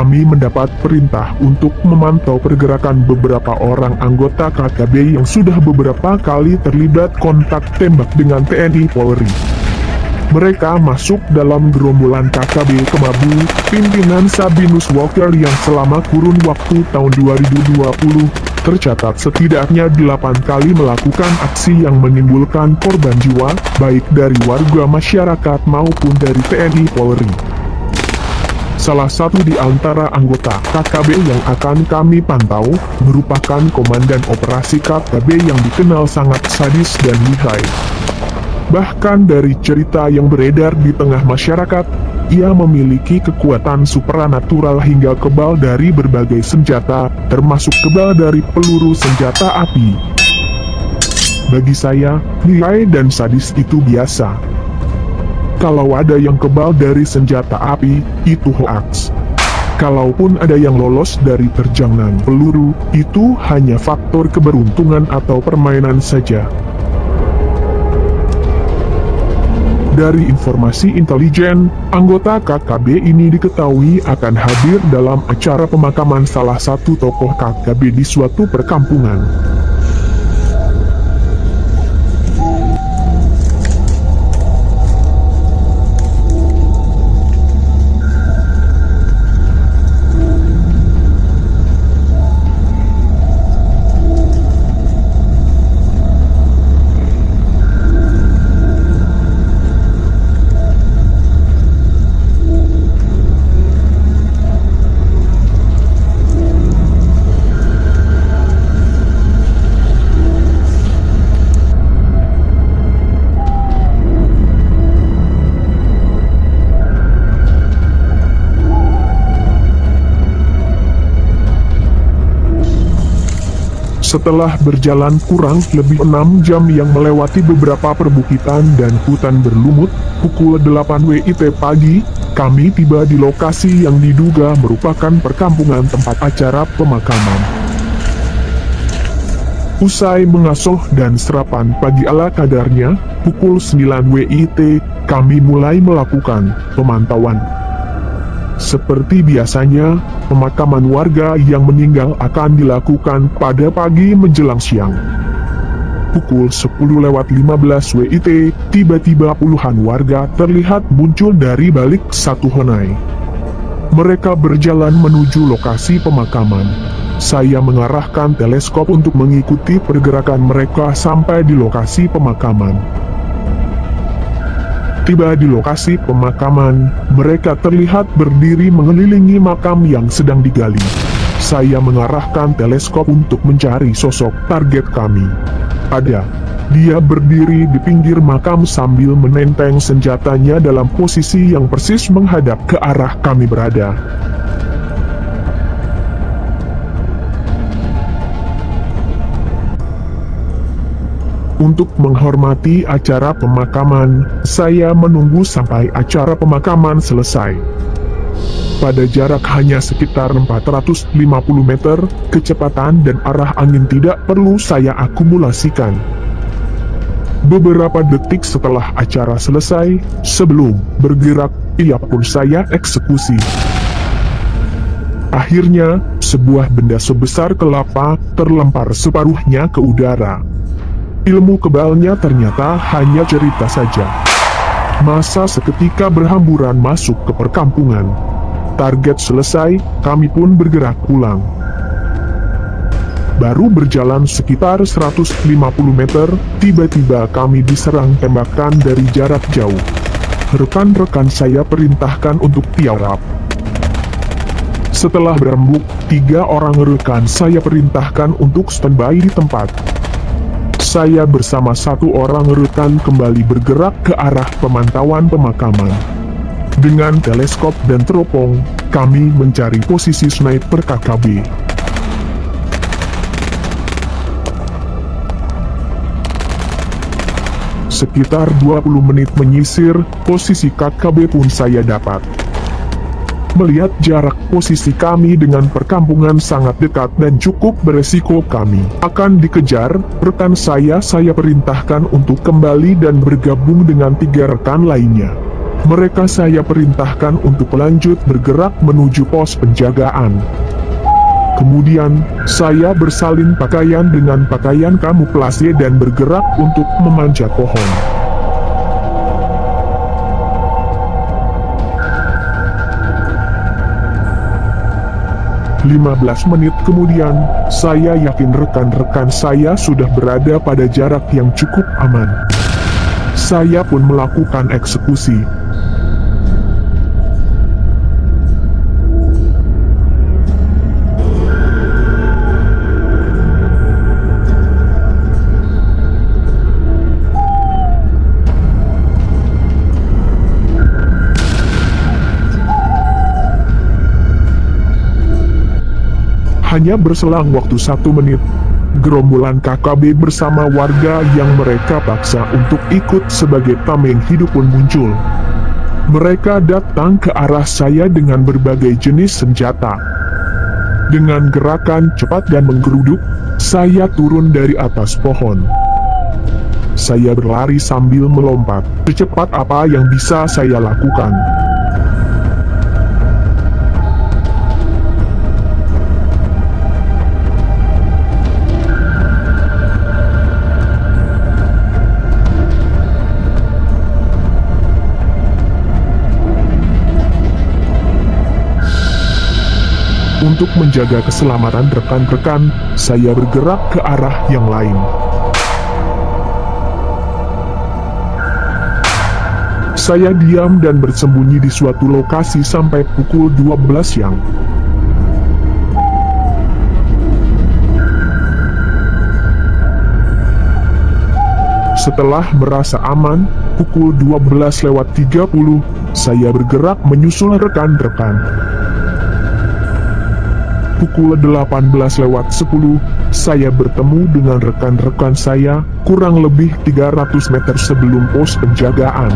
kami mendapat perintah untuk memantau pergerakan beberapa orang anggota KKB yang sudah beberapa kali terlibat kontak tembak dengan TNI Polri. Mereka masuk dalam gerombolan KKB Kemabu, pimpinan Sabinus Walker yang selama kurun waktu tahun 2020, tercatat setidaknya 8 kali melakukan aksi yang menimbulkan korban jiwa, baik dari warga masyarakat maupun dari TNI Polri. Salah satu di antara anggota KKB yang akan kami pantau, merupakan Komandan Operasi KKB yang dikenal sangat sadis dan lihai. Bahkan dari cerita yang beredar di tengah masyarakat, ia memiliki kekuatan supranatural hingga kebal dari berbagai senjata, termasuk kebal dari peluru senjata api. Bagi saya, lihai dan sadis itu biasa. Kalau ada yang kebal dari senjata api, itu hoaks. Kalaupun ada yang lolos dari terjangan peluru, itu hanya faktor keberuntungan atau permainan saja. Dari informasi intelijen, anggota KKB ini diketahui akan hadir dalam acara pemakaman salah satu tokoh KKB di suatu perkampungan. Setelah berjalan kurang lebih 6 jam yang melewati beberapa perbukitan dan hutan berlumut, pukul 8 WIT pagi, kami tiba di lokasi yang diduga merupakan perkampungan tempat acara pemakaman. Usai mengasuh dan sarapan pagi ala kadarnya, pukul 9 WIT, kami mulai melakukan pemantauan. Seperti biasanya, pemakaman warga yang meninggal akan dilakukan pada pagi menjelang siang. Pukul 10:15 WIT, tiba-tiba puluhan warga terlihat muncul dari balik satu honai. Mereka berjalan menuju lokasi pemakaman. Saya mengarahkan teleskop untuk mengikuti pergerakan mereka sampai di lokasi pemakaman. Tiba di lokasi pemakaman, mereka terlihat berdiri mengelilingi makam yang sedang digali. Saya mengarahkan teleskop untuk mencari sosok target kami. Dia berdiri di pinggir makam sambil menenteng senjatanya dalam posisi yang persis menghadap ke arah kami berada. Untuk menghormati acara pemakaman, saya menunggu sampai acara pemakaman selesai. Pada jarak hanya sekitar 450 meter, kecepatan dan arah angin tidak perlu saya akumulasikan. Beberapa detik setelah acara selesai, sebelum bergerak, ia pun saya eksekusi. Akhirnya, sebuah benda sebesar kelapa terlempar separuhnya ke udara. Ilmu kebalnya ternyata hanya cerita saja. Massa seketika berhamburan masuk ke perkampungan. Target selesai, kami pun bergerak pulang. Baru berjalan sekitar 150 meter, tiba-tiba kami diserang tembakan dari jarak jauh. Rekan-rekan saya perintahkan untuk tiarap. Setelah berembuk, 3 orang rekan saya perintahkan untuk standby di tempat. Saya bersama 1 orang rekan kembali bergerak ke arah pemantauan pemakaman. Dengan teleskop dan teropong, kami mencari posisi sniper KKB. Sekitar 20 menit menyisir, posisi KKB pun saya dapat. Melihat jarak posisi kami dengan perkampungan sangat dekat dan cukup beresiko kami akan dikejar, rekan saya perintahkan untuk kembali dan bergabung dengan 3 rekan lainnya. Mereka saya perintahkan untuk lanjut bergerak menuju pos penjagaan. Kemudian, saya bersalin pakaian dengan pakaian kamuflase dan bergerak untuk memanjat pohon. 15 menit kemudian, saya yakin rekan-rekan saya sudah berada pada jarak yang cukup aman. Saya pun melakukan eksekusi. Hanya berselang waktu 1 menit, gerombolan KKB bersama warga yang mereka paksa untuk ikut sebagai tameng hidup pun muncul. Mereka datang ke arah saya dengan berbagai jenis senjata. Dengan gerakan cepat dan menggeruduk, saya turun dari atas pohon. Saya berlari sambil melompat, secepat apa yang bisa saya lakukan. Untuk menjaga keselamatan rekan-rekan, saya bergerak ke arah yang lain. Saya diam dan bersembunyi di suatu lokasi sampai pukul 12 siang. Setelah merasa aman, pukul 12:30, saya bergerak menyusul rekan-rekan. Pukul 18:10, saya bertemu dengan rekan-rekan saya, kurang lebih 300 meter sebelum pos penjagaan.